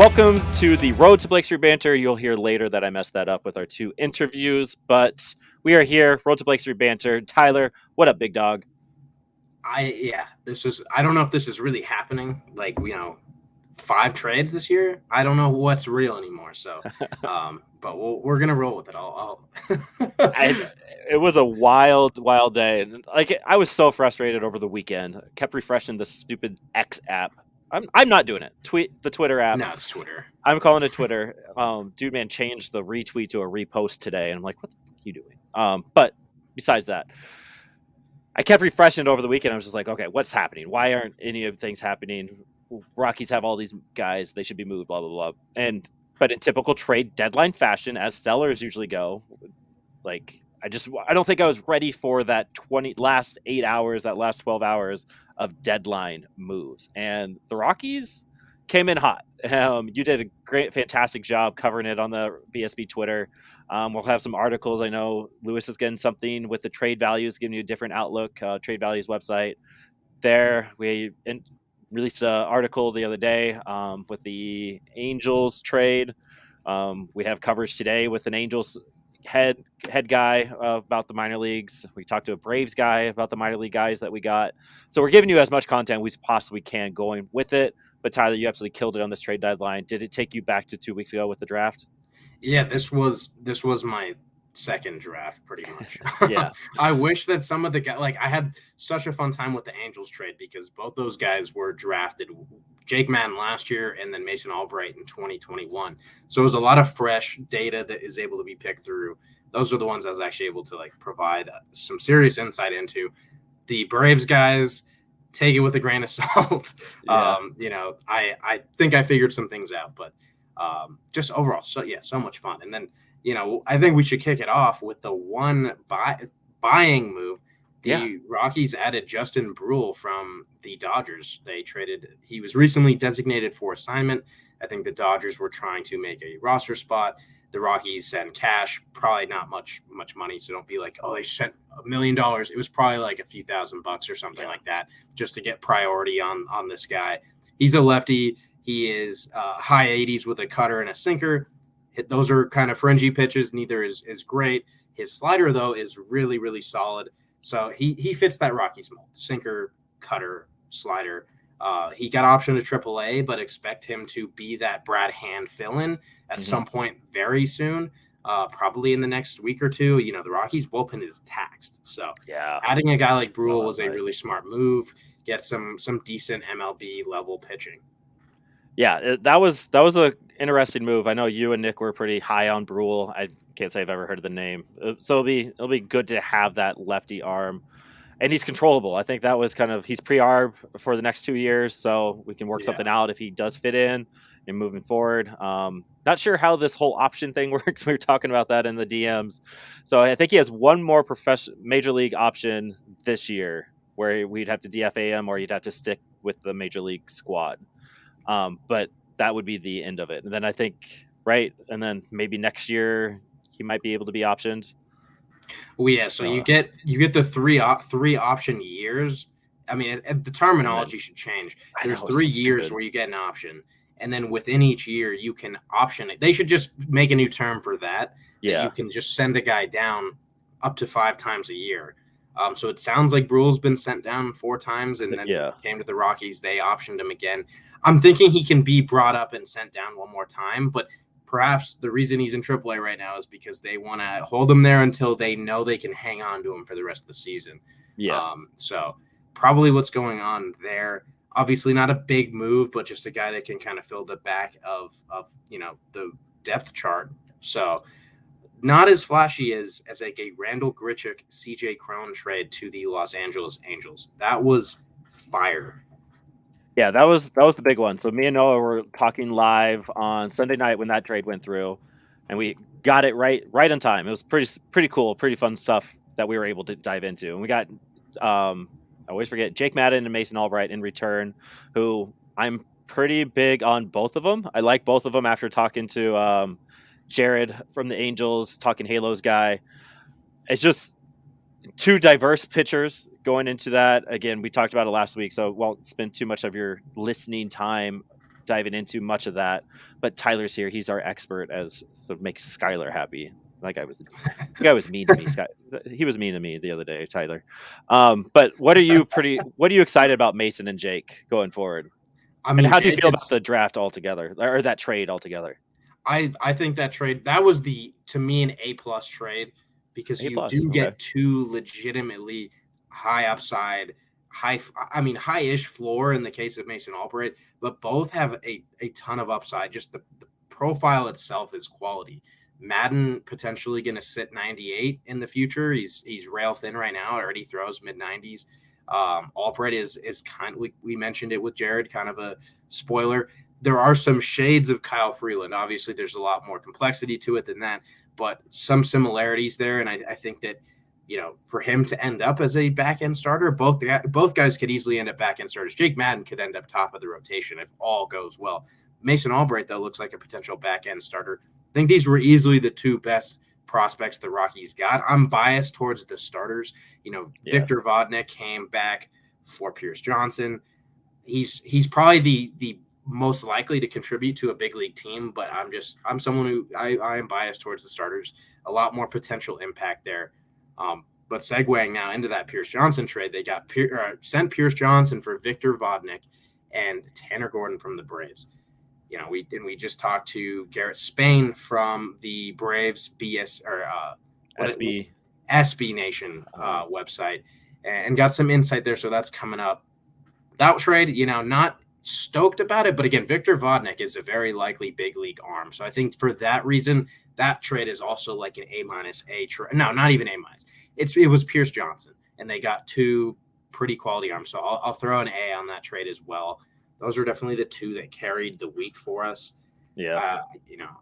Welcome to the Road to Blake Street Banter. You'll hear later that I messed that up with our two interviews, but we are here, Road to Blake Street Banter. Tyler, what up, big dog? I don't know if this is really happening. Like, 5 trades this year. I don't know what's real anymore. So, but we're gonna roll with it. I, it was a wild day, and I was so frustrated over the weekend. I kept refreshing the stupid X app. I'm not doing it. The Twitter app. No, it's Twitter. I'm calling it Twitter. Dude, man, changed the retweet to a repost today, and I'm like, what the fuck are you doing? But besides that, I kept refreshing it over the weekend. I was just like, okay, what's happening? Why aren't any of the things happening? Rockies have all these guys; they should be moved. Blah blah blah. But in typical trade deadline fashion, as sellers usually go, like I don't think I was ready for that last 8 hours, that last 12 hours of deadline moves, and the Rockies came in hot. You did a fantastic job covering it on the BSB Twitter. We'll have some articles. I know Lewis is getting something with the trade values, giving you a different outlook. Trade values website. There, released an article the other day with the Angels trade. We have coverage today with an Angels head guy about the minor leagues. We talked to a Braves guy about the minor league guys that we got. So we're giving you as much content we possibly can going with it. But Tyler, you absolutely killed it on this trade deadline. Did it take you back to 2 weeks ago with the draft? Yeah, this was my second draft, pretty much. Yeah. I wish that some of the guys, like, I had such a fun time with the Angels trade because both those guys were drafted. Jake Madden last year and then Mason Albright in 2021. So it was a lot of fresh data that is able to be picked through. Those are the ones I was actually able to provide some serious insight into. The Braves guys, take it with a grain of salt. Yeah. I think I figured some things out, but just overall, so much fun. And then, I think we should kick it off with the one buying move. The Rockies added Justin Brule from the Dodgers. He was recently designated for assignment. I think the Dodgers were trying to make a roster spot. The Rockies sent cash, probably not much money. So don't be like, oh, they sent $1 million. It was probably like a few $1,000 or something like that, just to get priority on this guy. He's a lefty. He is high 80s with a cutter and a sinker. Those are kind of fringy pitches. Neither is great. His slider, though, is really, really solid. So he fits that Rockies mold. Sinker, cutter, slider. He got option to AAA, but expect him to be that Brad Hand fill-in at some point very soon, probably in the next week or two. The Rockies bullpen is taxed. So adding a guy like Brule was a really smart move. Get some decent MLB level pitching. Yeah, that was a interesting move. I know you and Nick were pretty high on Brule. I can't say I've ever heard of the name, so it'll be good to have that lefty arm, and he's controllable. I think that was he's pre-arb for the next 2 years, so we can work something out if he does fit in and moving forward. Not sure how this whole option thing works. We were talking about that in the DMs, so I think he has one more major league option this year, where we'd have to DFA him or you'd have to stick with the major league squad. But that would be the end of it. And then I think, right, and then maybe next year he might be able to be optioned. Well, yeah. So you get the three option years. I mean, the terminology should change. There's 3 years where you get an option, and then within each year you can option it. They should just make a new term for that. Yeah, you can just send a guy down up to 5 times a year. So it sounds like Brule's been sent down 4 times, and then came to the Rockies. They optioned him again. I'm thinking he can be brought up and sent down one more time, but perhaps the reason he's in AAA right now is because they want to hold him there until they know they can hang on to him for the rest of the season. Yeah. So probably what's going on there. Obviously not a big move, but just a guy that can kind of fill the back of the depth chart. So not as flashy as a Randall Grichuk, CJ Cron trade to the Los Angeles Angels. That was fire. Yeah, that was the big one. So me and Noah were talking live on Sunday night when that trade went through, and we got it right on time. It was pretty cool, pretty fun stuff that we were able to dive into. And we got I always forget Jake Madden and Mason Albright in return, who I'm pretty big on both of them. I like both of them after talking to Jared from the Angels, talking Halos guy. It's just two diverse pitchers going into that. Again, we talked about it last week, so won't spend too much of your listening time diving into much of that. But Tyler's here; he's our expert, as so makes Skylar happy. That guy was mean to me. He was mean to me the other day, Tyler. But what are you excited about Mason and Jake going forward? I And mean, how do you Jake feel about is. the draft altogether, or that trade altogether? I think that trade that was the to me an A+ trade because A you plus. do Okay. get two legitimately high upside, I mean high-ish floor in the case of Mason Albright, but both have a ton of upside. Just the profile itself is quality. Madden potentially going to sit 98 in the future. He's rail thin right now. Already throws mid 90s. Albright is kind of we mentioned it with Jared, kind of a spoiler. There are some shades of Kyle Freeland. Obviously, there's a lot more complexity to it than that, but some similarities there. And I think that, for him to end up as a back end starter, both guys could easily end up back end starters. Jake Madden could end up top of the rotation if all goes well. Mason Albright, though, looks like a potential back end starter. I think these were easily the two best prospects the Rockies got. I'm biased towards the starters. Yeah. Victor Vodnik came back for Pierce Johnson. He's probably the most likely to contribute to a big league team, but I'm someone who I am biased towards the starters. A lot more potential impact there. But segueing now into that Pierce Johnson trade, they got sent Pierce Johnson for Victor Vodnik and Tanner Gordon from the Braves. We just talked to Garrett Spain from the Braves BS or SB. SB Nation Uh, website and got some insight there. So that's coming up. That trade, not stoked about it, but again, Victor Vodnik is a very likely big league arm. So I think for that reason, that trade is also like an A- trade. No, not even A-. It was Pierce Johnson, and they got two pretty quality arms. So I'll throw an A on that trade as well. Those are definitely the two that carried the week for us. yeah.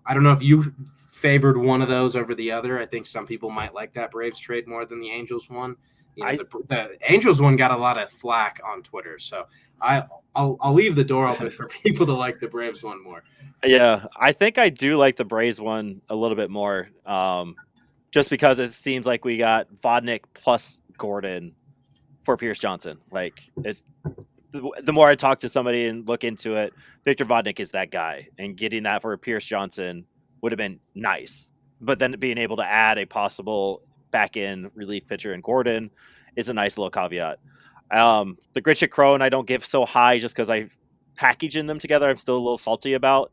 I don't know if you favored one of those over the other. I think some people might like that Braves trade more than the Angels one. I The Angels one got a lot of flack on Twitter, so I'll leave the door open for people to like the Braves one more. Yeah, I think I do like the Braves one a little bit more. Just because it seems like we got Vodnik plus Gordon for Pierce Johnson. Like it's the more I talk to somebody and look into it, Victor Vodnik is that guy, and getting that for Pierce Johnson would have been nice. But then being able to add a possible back end relief pitcher in Gordon is a nice little caveat. The Gritchick Crone I don't give so high just because I packaging them together. I'm still a little salty about,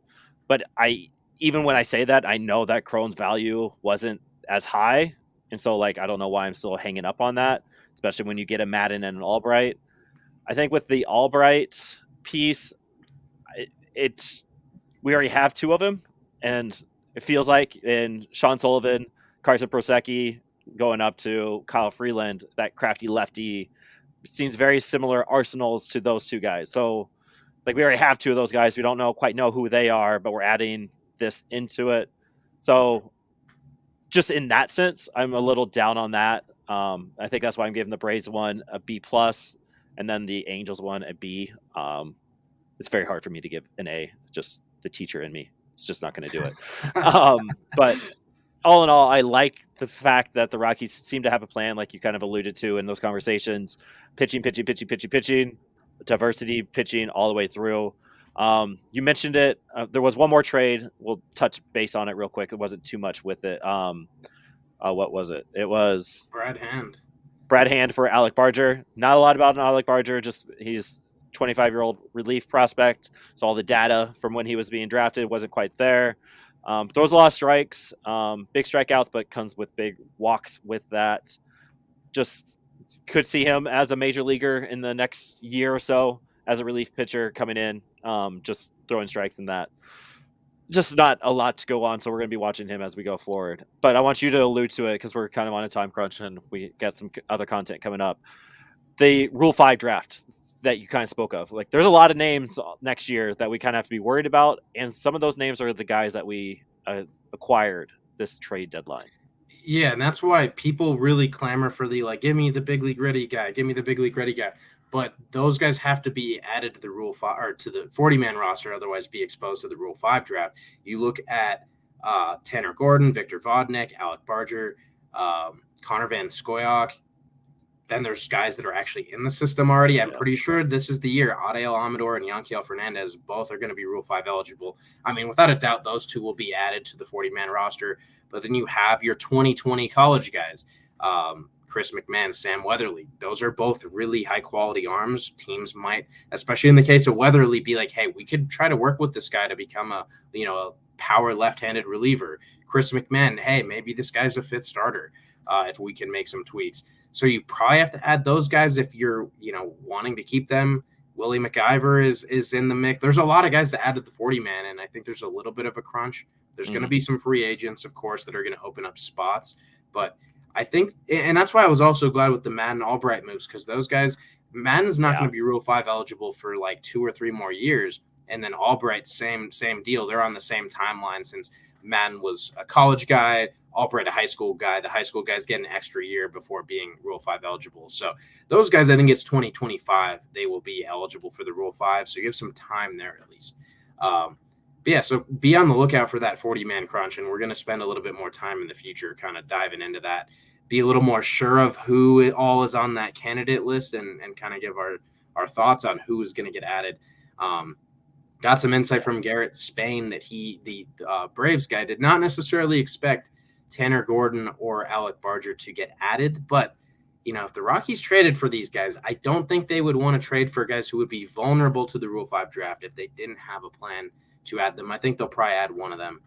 but I even when I say that I know that Crone's value wasn't as high, and so like I don't know why I'm still hanging up on that, especially when you get a Madden and an Albright. I think with the Albright piece, it's we already have two of them, and it feels like in Sean Sullivan, Carson Prosecki going up to Kyle Freeland, that crafty lefty seems very similar arsenals to those two guys. So like we already have two of those guys. We don't quite know who they are, but we're adding this into it. So just in that sense, I'm a little down on that. I think that's why I'm giving the Braves one a B plus, and then the Angels one a B. It's very hard for me to give an A. Just the teacher in me, it's just not going to do it. But all in all, I like the fact that the Rockies seem to have a plan, like you kind of alluded to in those conversations: pitching, diversity pitching all the way through. You mentioned it. There was one more trade. We'll touch base on it real quick. It wasn't too much with it. What was it? It was Brad Hand. Brad Hand for Alec Barger. Not a lot about Alec Barger. Just he's 25-year-old relief prospect. So all the data from when he was being drafted wasn't quite there. Throws a lot of strikes, big strikeouts, but comes with big walks with that. Just could see him as a major leaguer in the next year or so as a relief pitcher coming in, just throwing strikes in that. Just not a lot to go on, so we're going to be watching him as we go forward. But I want you to allude to it because we're kind of on a time crunch and we got some other content coming up. The Rule 5 draft that you kind of spoke of. Like, there's a lot of names next year that we kind of have to be worried about, and some of those names are the guys that we acquired this trade deadline. Yeah, and that's why people really clamor for the like, give me the big league ready guy, give me the big league ready guy. But those guys have to be added to the Rule 5 or to the 40-man roster, otherwise be exposed to the Rule 5 draft. You look at Tanner Gordon, Victor Vodnik, Alec Barger, Connor Van Scoyoc. then there's guys that are actually in the system already. I'm Yeah. pretty sure this is the year Adael Amador and Yanquiel Fernandez both are going to be Rule 5 eligible. I mean, without a doubt, those two will be added to the 40-man roster. But then you have your 2020 college guys, Chris McMahon, Sam Weatherly. Those are both really high-quality arms. Teams might, especially in the case of Weatherly, be like, hey, we could try to work with this guy to become a power left-handed reliever. Chris McMahon, hey, maybe this guy's a fifth starter if we can make some tweaks. So you probably have to add those guys if you're, wanting to keep them. Willie McIver is in the mix. There's a lot of guys to add to the 40-man, and I think there's a little bit of a crunch. There's going to be some free agents, of course, that are going to open up spots. But I think, and that's why I was also glad with the Madden Albright moves, because those guys, Madden's not going to be Rule 5 eligible for like 2 or 3 more years. And then Albright, same deal. They're on the same timeline since Madden was a college guy, Albright a high school guy. The high school guys get an extra year before being Rule 5 eligible. So those guys, I think it's 2025, they will be eligible for the Rule 5. So you have some time there at least. So be on the lookout for that 40-man crunch, and we're going to spend a little bit more time in the future kind of diving into that, be a little more sure of who all is on that candidate list and kind of give our thoughts on who is going to get added. Got some insight from Garrett Spain that the Braves guy did not necessarily expect Tanner Gordon or Alec Barger to get added. But, if the Rockies traded for these guys, I don't think they would want to trade for guys who would be vulnerable to the Rule 5 draft if they didn't have a plan to add them. I think they'll probably add one of them.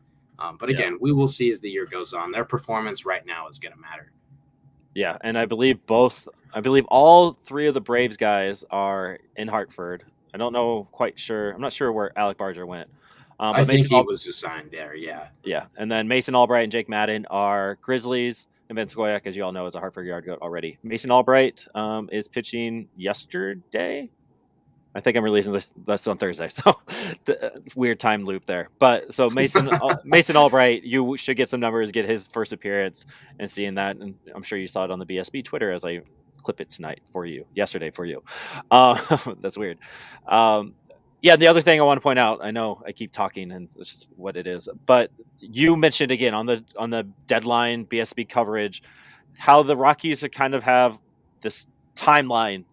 But again, we will see as the year goes on. Their performance right now is going to matter. Yeah, and I believe all 3 of the Braves guys are in Hartford. I don't know quite sure. I'm not sure where Alec Barger went. But I think he was assigned there, yeah. Yeah, and then Mason Albright and Jake Madden are Grizzlies, and Ben Skoyak, as you all know, is a Hartford Yard Goat already. Mason Albright is pitching yesterday. I think I'm releasing this. That's on Thursday, so weird time loop there. But so Mason Albright, you should get some numbers, get his first appearance, and seeing that. And I'm sure you saw it on the BSB Twitter as I clip it yesterday for you. That's weird. The other thing I want to point out, I know I keep talking and it's just what it is, but you mentioned again on the deadline BSB coverage how the Rockies kind of have this timeline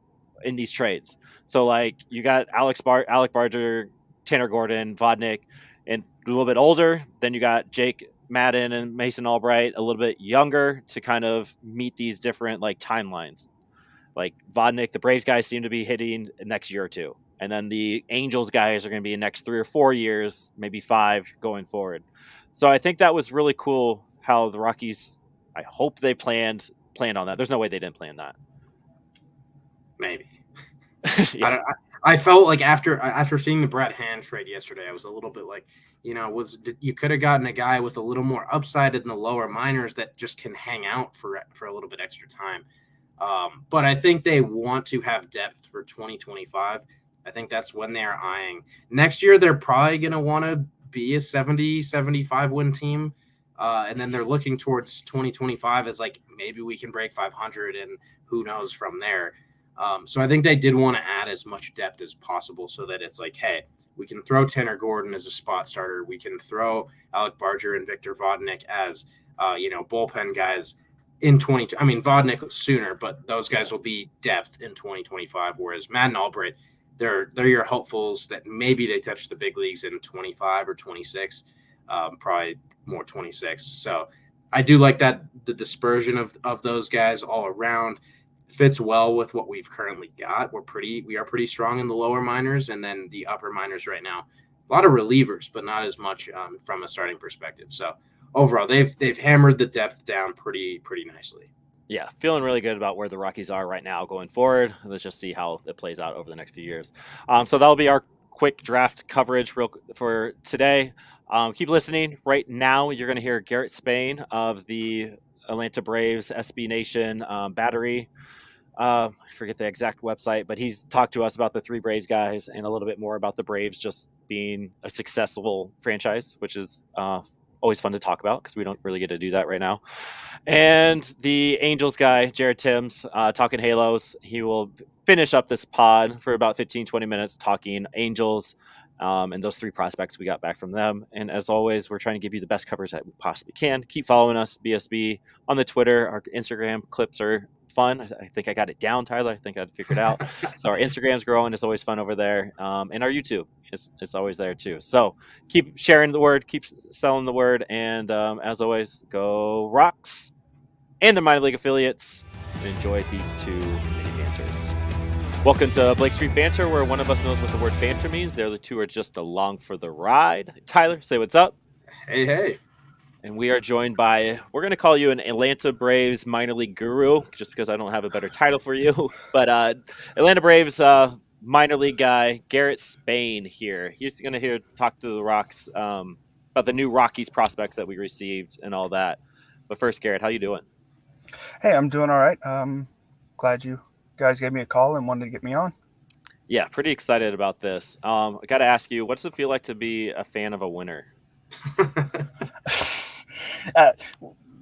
in these trades. So like you got Alec Barger, Tanner Gordon, Vodnik, and a little bit older. Then you got Jake Madden and Mason Albright a little bit younger to kind of meet these different like timelines. Like Vodnik, the Braves guys seem to be hitting next year or two. And then the Angels guys are going to be in next 3 or 4 years, maybe 5 going forward. So I think that was really cool how the Rockies, I hope they planned on that. There's no way they didn't plan that. Maybe. Yeah. I felt like after seeing the Brett Hand trade yesterday, I was a little bit like, you could have gotten a guy with a little more upside in the lower minors that just can hang out for a little bit extra time. But I think they want to have depth for 2025. I think that's when they're eyeing. Next year, they're probably going to want to be a 70, 75 win team. And then they're looking towards 2025 as like, maybe we can break 500 and who knows from there. So I think they did want to add as much depth as possible so that it's like, hey, we can throw Tanner Gordon as a spot starter. We can throw Alec Barger and Victor Vodnik as, bullpen guys in 20. I mean, Vodnik sooner, but those guys will be depth in 2025. Whereas Madden Albright, they're your hopefuls that maybe they touch the big leagues in 25 or 26, probably more 26. So I do like that the dispersion of those guys all around fits well with what we've currently got. We are pretty strong in the lower minors, and then the upper minors right now, a lot of relievers, but not as much from a starting perspective. So overall, they've hammered the depth down pretty nicely. Yeah, feeling really good about where the Rockies are right now going forward. Let's just see how it plays out over the next few years. So that'll be our quick draft coverage for today. Keep listening. Right now, you're going to hear Garrett Spain of the Atlanta Braves SB Nation Battery. I forget the exact website, but he's talked to us about the 3 Braves guys and a little bit more about the Braves just being a successful franchise, which is always fun to talk about because we don't really get to do that right now. And the Angels guy, Jared Timms, talking Halos. He will finish up this pod for about 15, 20 minutes talking Angels, And those 3 prospects we got back from them. And as always, we're trying to give you the best coverage that we possibly can. Keep following us, BSB, on the Twitter. Our Instagram clips are fun. I think I got it down, Tyler. I think I figured it out. So our Instagram's growing. It's always fun over there. And our YouTube is always there too. So keep sharing the word, keep selling the word. And as always, go Rocks and the minor league affiliates. Enjoy these 2 mini banters. Welcome to Blake Street Banter, where one of us knows what the word banter means. The other 2 are just along for the ride. Tyler, say what's up. Hey. And we are joined by, we're going to call you an Atlanta Braves minor league guru, just because I don't have a better title for you. But Atlanta Braves minor league guy, Garrett Spain here. He's going to talk to the Rocks about the new Rockies prospects that we received and all that. But first, Garrett, how you doing? Hey, I'm doing all right. Glad you guys gave me a call and wanted to get me on. Yeah, pretty excited about this. I got to ask you, what's it feel like to be a fan of a winner?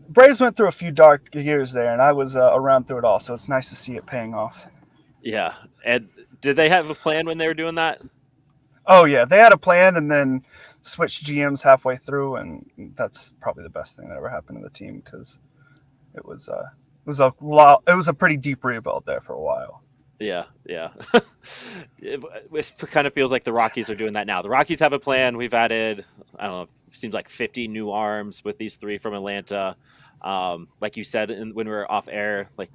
Braves went through a few dark years there, and I was around through it all, so it's nice to see it paying off. Yeah, and did they have a plan when they were doing that? Oh yeah, they had a plan, and then switched GMs halfway through, and that's probably the best thing that ever happened to the team because it was a pretty deep rebuild there for a while. Yeah. It kind of feels like the Rockies are doing that now. The Rockies have a plan. We've added, I don't know, it seems like 50 new arms with these 3 from Atlanta. Like you said when we were off air, like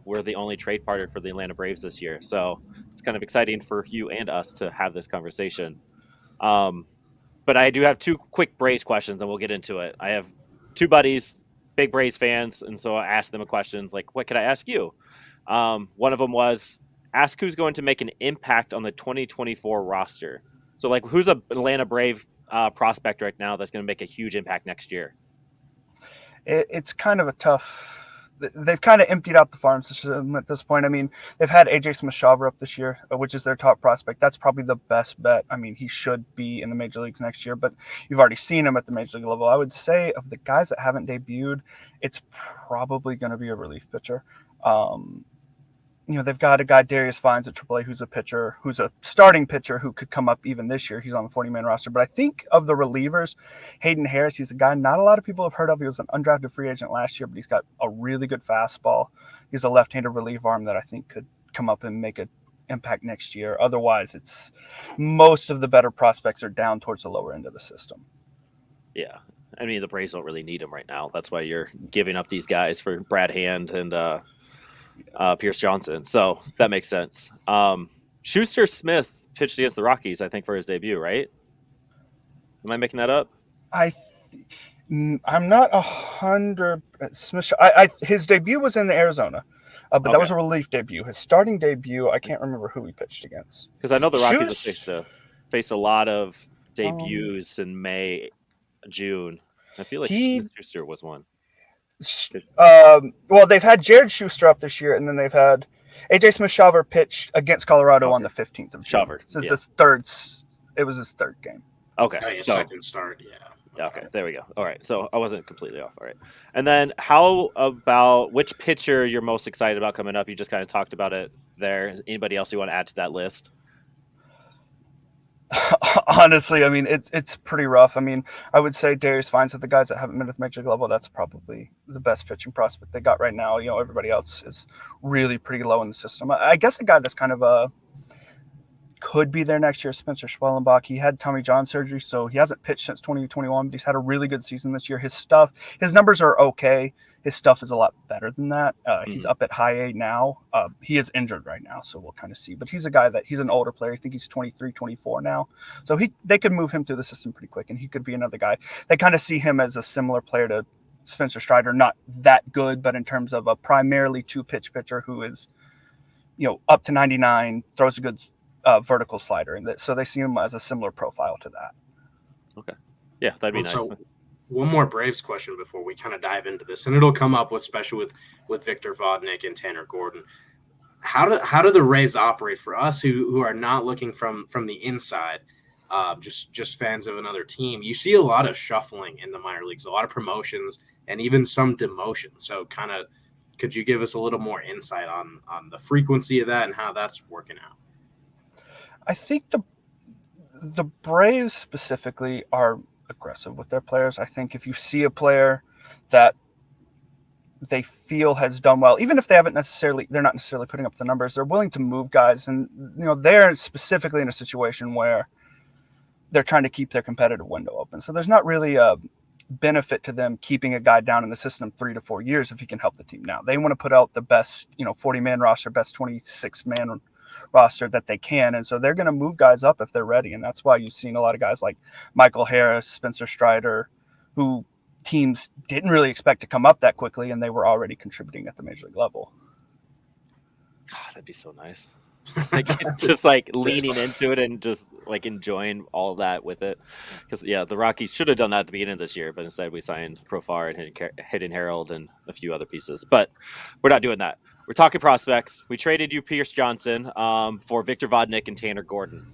we're the only trade partner for the Atlanta Braves this year. So it's kind of exciting for you and us to have this conversation. But I do have 2 quick Braves questions, and we'll get into it. I have 2 buddies, big Braves fans, and so I asked them a question like, what could I ask you? One of them was, ask who's going to make an impact on the 2024 roster. So, like, who's a Atlanta Brave prospect right now that's going to make a huge impact next year? It's kind of a tough. They've kind of emptied out the farm system at this point. I mean, they've had AJ Smith-Shawver up this year, which is their top prospect. That's probably the best bet. I mean, he should be in the major leagues next year, but you've already seen him at the major league level. I would say of the guys that haven't debuted, it's probably going to be a relief pitcher. They've got a guy, Darius Vines at AAA, who's a pitcher, who's a starting pitcher who could come up even this year. He's on the 40-man roster. But I think of the relievers, Hayden Harris, he's a guy not a lot of people have heard of. He was an undrafted free agent last year, but he's got a really good fastball. He's a left-handed relief arm that I think could come up and make an impact next year. Otherwise, it's most of the better prospects are down towards the lower end of the system. Yeah. I mean, the Braves don't really need him right now. That's why you're giving up these guys for Brad Hand and Pierce Johnson. So that makes sense. Schuster Smith pitched against the Rockies, I think, for his debut, right? Am I making that up? I'm not 100. Smith. His debut was in Arizona, but okay. That was a relief debut. His starting debut, I can't remember who he pitched against. Because I know the Rockies have faced a lot of debuts in May, June. I feel like Schuster was one. Well, they've had Jared Schuster up this year, and then they've had AJ Smith-Shawver pitched against Colorado on the 15th of June. It was his 3rd game. Okay, second start, yeah. Okay, there we go. All right, so I wasn't completely off. All right, and then how about which pitcher you're most excited about coming up? You just kind of talked about it there. Is anybody else you want to add to that list? Honestly, I mean, it's pretty rough. I mean, I would say Darius Vines at the guys that haven't been at the major league level, that's probably the best pitching prospect they got right now. Everybody else is really pretty low in the system. I guess a guy that's kind of could be there next year, Spencer Schwellenbach. He had Tommy John surgery, so he hasn't pitched since 2021, but he's had a really good season this year. His numbers are okay. His stuff is a lot better than that. He's up at high A now. He is injured right now, so we'll kind of see. But he's a guy he's an older player. I think he's 23, 24 now. So they could move him through the system pretty quick, and he could be another guy. They kind of see him as a similar player to Spencer Strider, not that good, but in terms of a primarily 2-pitch pitcher who is, up to 99, throws a good vertical slider, and so they see him as a similar profile to that. Okay, yeah, that'd be nice. So, one more Braves question before we kind of dive into this, and it'll come up especially with Victor Vodnik and Tanner Gordon. How do the Rays operate for us who are not looking from the inside, just fans of another team? You see a lot of shuffling in the minor leagues, a lot of promotions, and even some demotions. So, kind of, could you give us a little more insight on the frequency of that and how that's working out? I think The Braves specifically are aggressive with their players. I think if you see a player that they feel has done well, even if they're not necessarily putting up the numbers, they're willing to move guys. And, they're specifically in a situation where they're trying to keep their competitive window open. So there's not really a benefit to them keeping a guy down in the system 3 to 4 years if he can help the team now. They want to put out the best, 40-man roster, best 26-man roster that they can. And so they're going to move guys up if they're ready. And that's why you've seen a lot of guys like Michael Harris, Spencer Strider, who teams didn't really expect to come up that quickly, and they were already contributing at the major league level. God, that'd be so nice. Like, just like leaning into it and just like enjoying all that with it. Because the Rockies should have done that at the beginning of this year, but instead we signed Profar and Hidden Herald and a few other pieces. But we're not doing that. We're talking prospects. We traded you Pierce Johnson for Victor Vodnik and Tanner Gordon.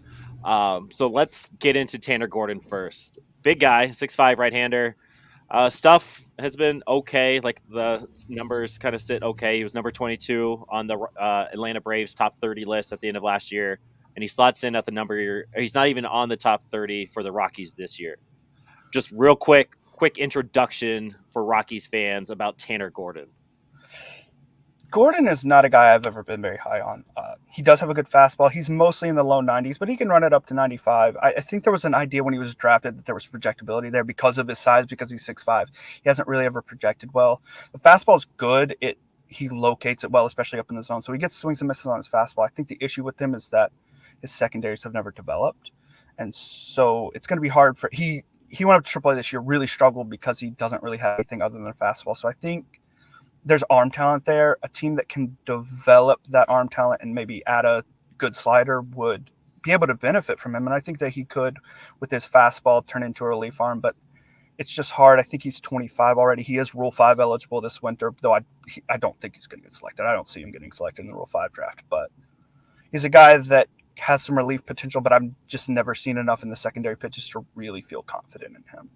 So let's get into Tanner Gordon first. Big guy, 6'5", right-hander. Stuff has been okay. Like the numbers kind of sit okay. He was number 22 on the Atlanta Braves top 30 list at the end of last year, and he slots in at the number. He's not even on the top 30 for the Rockies this year. Just real quick introduction for Rockies fans about Tanner Gordon. Gordon is not a guy I've ever been very high on. He does have a good fastball. He's mostly in the low 90s, but he can run it up to 95. I think there was an idea when he was drafted that there was projectability there because of his size, because he's 6'5". He hasn't really ever projected well. The fastball is good. He locates it well, especially up in the zone. So he gets swings and misses on his fastball. I think the issue with him is that his secondaries have never developed. And so it's going to be hard for he went up to AAA this year, really struggled because he doesn't really have anything other than a fastball. So I think there's arm talent there. A team that can develop that arm talent and maybe add a good slider would be able to benefit from him. And I think that he could, with his fastball, turn into a relief arm. But it's just hard. I think he's 25 already. He is Rule 5 eligible this winter, though I don't think he's going to get selected. I don't see him getting selected in the Rule 5 draft. But he's a guy that has some relief potential, but I've just never seen enough in the secondary pitches to really feel confident in him.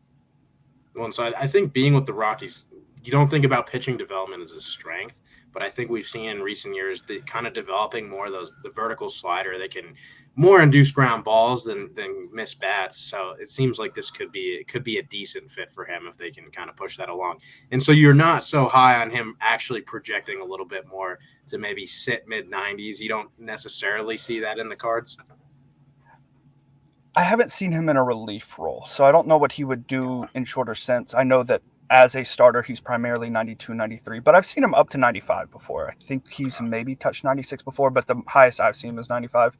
Well, and so I think being with the Rockies, you don't think about pitching development as a strength, but I think we've seen in recent years the kind of developing more of the vertical slider. They can more induce ground balls than miss bats. So it seems like this could be a decent fit for him if they can kind of push that along. And so you're not so high on him actually projecting a little bit more to maybe sit mid-90s. You don't necessarily see that in the cards. I haven't seen him in a relief role, so I don't know what he would do in shorter stints. I know that as a starter, he's primarily 92, 93, but I've seen him up to 95 before. I think he's maybe touched 96 before, but the highest I've seen him is 95.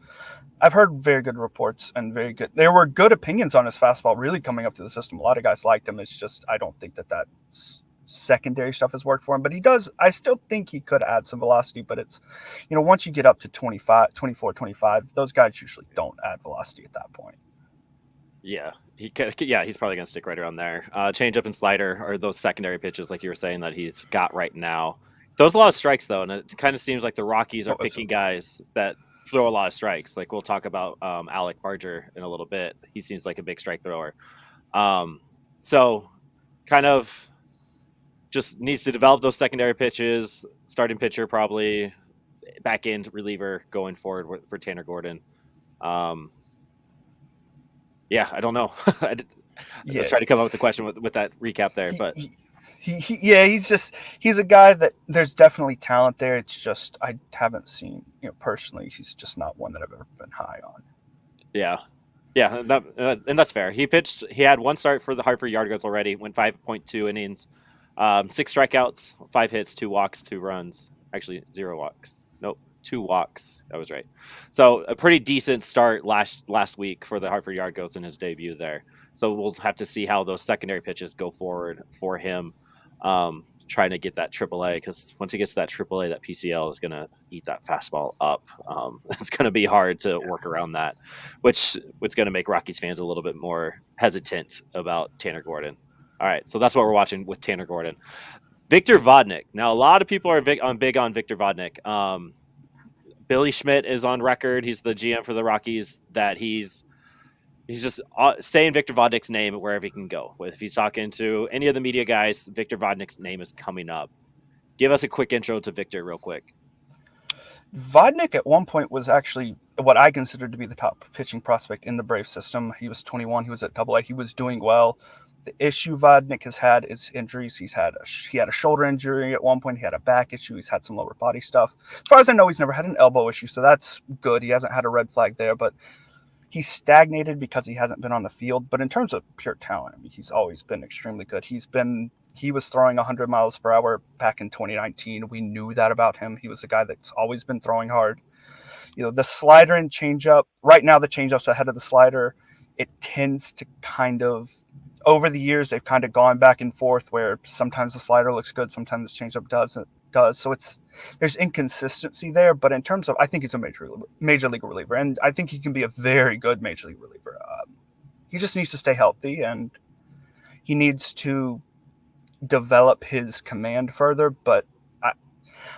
I've heard very good reports and there were good opinions on his fastball really coming up to the system. A lot of guys liked him. It's just, I don't think that secondary stuff has worked for him, but I still think he could add some velocity, but it's, once you get up to 24, 25, those guys usually don't add velocity at that point. Yeah, he's probably going to stick right around there. Changeup and slider are those secondary pitches, like you were saying, that he's got right now. Throws a lot of strikes, though, and it kind of seems like the Rockies are picking guys that throw a lot of strikes. Like, we'll talk about Alec Barger in a little bit. He seems like a big strike thrower. So kind of just needs to develop those secondary pitches. Starting pitcher, probably back end reliever going forward for Tanner Gordon. Yeah, I don't know. I was trying to come up with a question with that recap there, but he's a guy that there's definitely talent there. It's just I haven't seen, personally, he's just not one that I've ever been high on. Yeah, and that's fair. He had one start for the Hartford Yard Goats already. Went 5.2 innings, 6 strikeouts, 5 hits, 2 walks, 2 runs. Actually, 0 walks. Nope. 2 walks. I was right. So a pretty decent start last week for the Hartford Yard Goats in his debut there. So we'll have to see how those secondary pitches go forward for him, trying to get that AAA, because once he gets to that AAA, that PCL is going to eat that fastball up. It's going to be hard to work around that, which is going to make Rockies fans a little bit more hesitant about Tanner Gordon. All right, so that's what we're watching with Tanner Gordon. Victor Vodnik. Now, a lot of people are big on Victor Vodnik. Billy Schmidt is on record. He's the GM for the Rockies, that he's just saying Victor Vodnik's name wherever he can go. If he's talking to any of the media guys, Victor Vodnik's name is coming up. Give us a quick intro to Victor real quick. Vodnik at one point was actually what I consider to be the top pitching prospect in the Braves system. He was 21. He was at Double A. He was doing well. The issue Vodnik has had is injuries. He had a shoulder injury at one point. He had a back issue. He's had some lower body stuff. As far as I know, he's never had an elbow issue, so that's good. He hasn't had a red flag there, but he's stagnated because he hasn't been on the field. But in terms of pure talent, I mean, he's always been extremely good. He was throwing 100 miles per hour back in 2019. We knew that about him. He was a guy that's always been throwing hard. The slider and changeup, right now the changeup's ahead of the slider. It tends to kind of, over the years, they've kind of gone back and forth where sometimes the slider looks good, sometimes the changeup does. So there's inconsistency there, but in terms of, I think he's a major league reliever, and I think he can be a very good major league reliever. He just needs to stay healthy, and he needs to develop his command further, but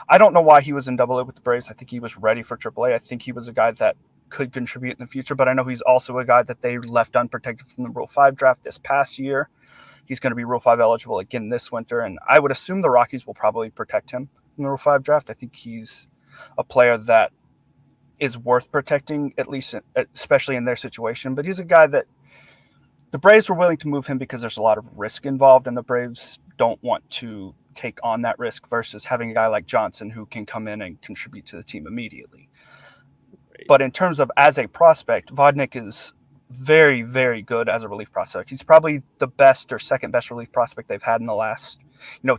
I don't know why he was in Double A with the Braves. I think he was ready for Triple A. I think he was a guy that could contribute in the future, but I know he's also a guy that they left unprotected from the Rule 5 draft this past year. He's going to be Rule 5 eligible again this winter, and I would assume the Rockies will probably protect him in the Rule 5 draft. I think he's a player that is worth protecting, at least, especially in their situation, but he's a guy that the Braves were willing to move him because there's a lot of risk involved, and the Braves don't want to take on that risk versus having a guy like Johnson who can come in and contribute to the team immediately. Right. But in terms of as a prospect, Vodnik is very, very good as a relief prospect. He's probably the best or second best relief prospect they've had in the last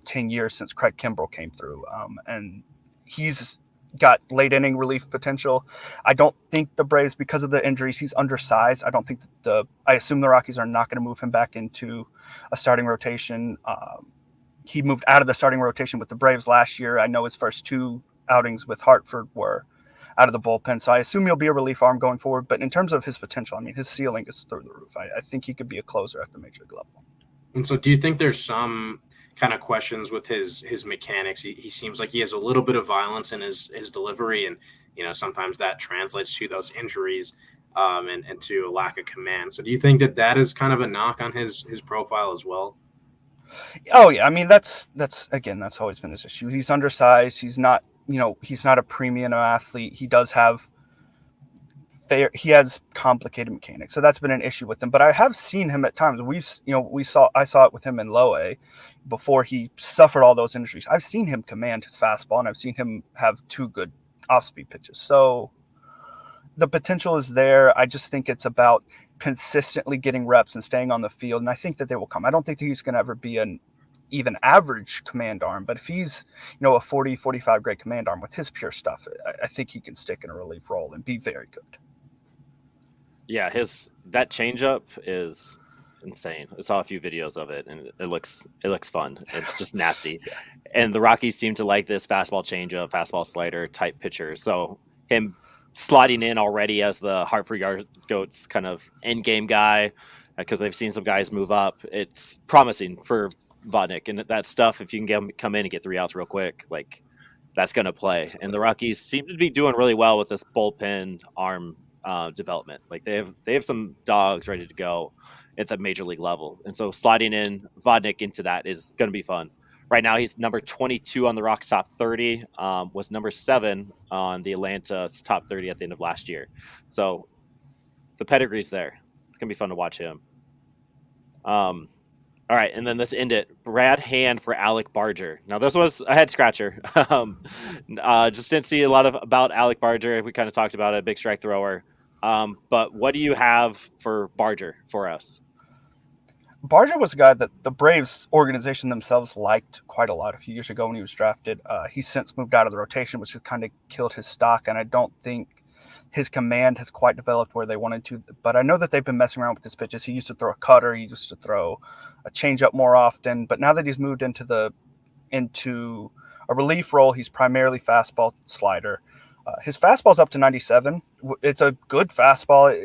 10 years since Craig Kimbrell came through. And he's got late inning relief potential. I don't think the Braves, because of the injuries, he's undersized. I assume the Rockies are not going to move him back into a starting rotation. He moved out of the starting rotation with the Braves last year. I know his first 2 outings with Hartford were out of the bullpen, so I assume he'll be a relief arm going forward. But in terms of his potential, I mean, his ceiling is through the roof. I think he could be a closer at the major league level. And so do you think there's some kind of questions with his mechanics? He seems like he has a little bit of violence in his delivery, and sometimes that translates to those injuries and to a lack of command. So do you think that is kind of a knock on his profile as well? Oh yeah, I mean that's always been his issue. He's undersized. He's not a premium athlete. He does have he has complicated mechanics, so that's been an issue with him. But I have seen him at times. I saw it with him in Low A before he suffered all those injuries. I've seen him command his fastball, and I've seen him have 2 good off-speed pitches. So the potential is there. I just think it's about consistently getting reps and staying on the field, and I think that they will come. I don't think that he's going to ever be an even average command arm, but if he's a 40, 45 grade command arm with his pure stuff, I think he can stick in a relief role and be very good. Yeah, that changeup is insane. I saw a few videos of it, and it looks fun. It's just nasty. Yeah. And the Rockies seem to like this fastball changeup, fastball slider type pitcher. So him sliding in already as the Hartford Goats kind of end game guy, because they've seen some guys move up. It's promising for Vodnik, and that stuff. If you can come in and get 3 outs real quick, like that's going to play. And the Rockies seem to be doing really well with this bullpen arm development. Like they have some dogs ready to go at the major league level, and so sliding in Vodnik into that is going to be fun. Right now, he's number 22 on the Rocks top 30. Was number 7 on the Atlanta's top 30 at the end of last year. So the pedigree's there. It's gonna be fun to watch him. All right, and then let's end it. Brad Hand for Alec Barger. Now this was a head scratcher. Just didn't see a lot about Alec Barger. We kind of talked about it, big strike thrower. But what do you have for Barger for us? Barger was a guy that the Braves organization themselves liked quite a lot a few years ago when he was drafted. He's since moved out of the rotation, which has kind of killed his stock, and I don't think his command has quite developed where they wanted to. But I know that they've been messing around with his pitches. He used to throw a cutter. He used to throw a changeup more often. But now that he's moved into a relief role, he's primarily fastball slider. His fastball's up to 97. It's a good fastball,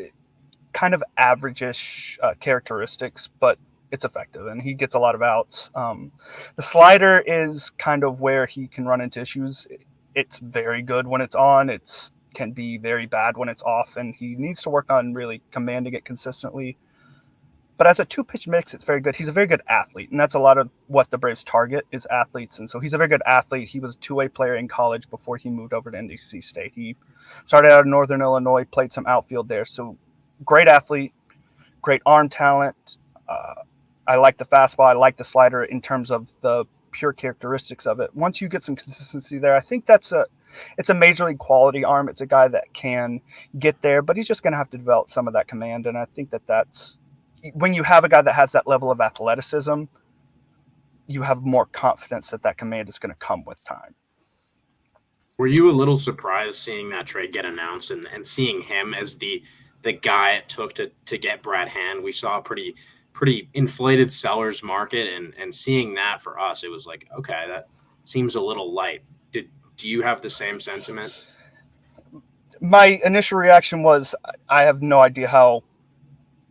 kind of average-ish characteristics, but it's effective, and he gets a lot of outs. The slider is kind of where he can run into issues. It's very good when it's on. It can be very bad when it's off, and he needs to work on really commanding it consistently. But as a two-pitch mix, it's very good. He's a very good athlete, and that's a lot of what the Braves target is athletes. And so he's a very good athlete. He was a two-way player in college before he moved over to NC State. He started out in Northern Illinois, played some outfield there. So great athlete, great arm talent. I like the fastball. I like the slider in terms of the pure characteristics of it. Once you get some consistency there, I think it's a major league quality arm. It's a guy that can get there, but he's just going to have to develop some of that command. And I think that's when you have a guy that has that level of athleticism, you have more confidence that command is going to come with time. Were you a little surprised seeing that trade get announced and seeing him as the guy it took to get Brad Hand? We saw a pretty inflated sellers market, and seeing that for us, it was like, okay, that seems a little light. Do you have the same sentiment? My initial reaction was I have no idea how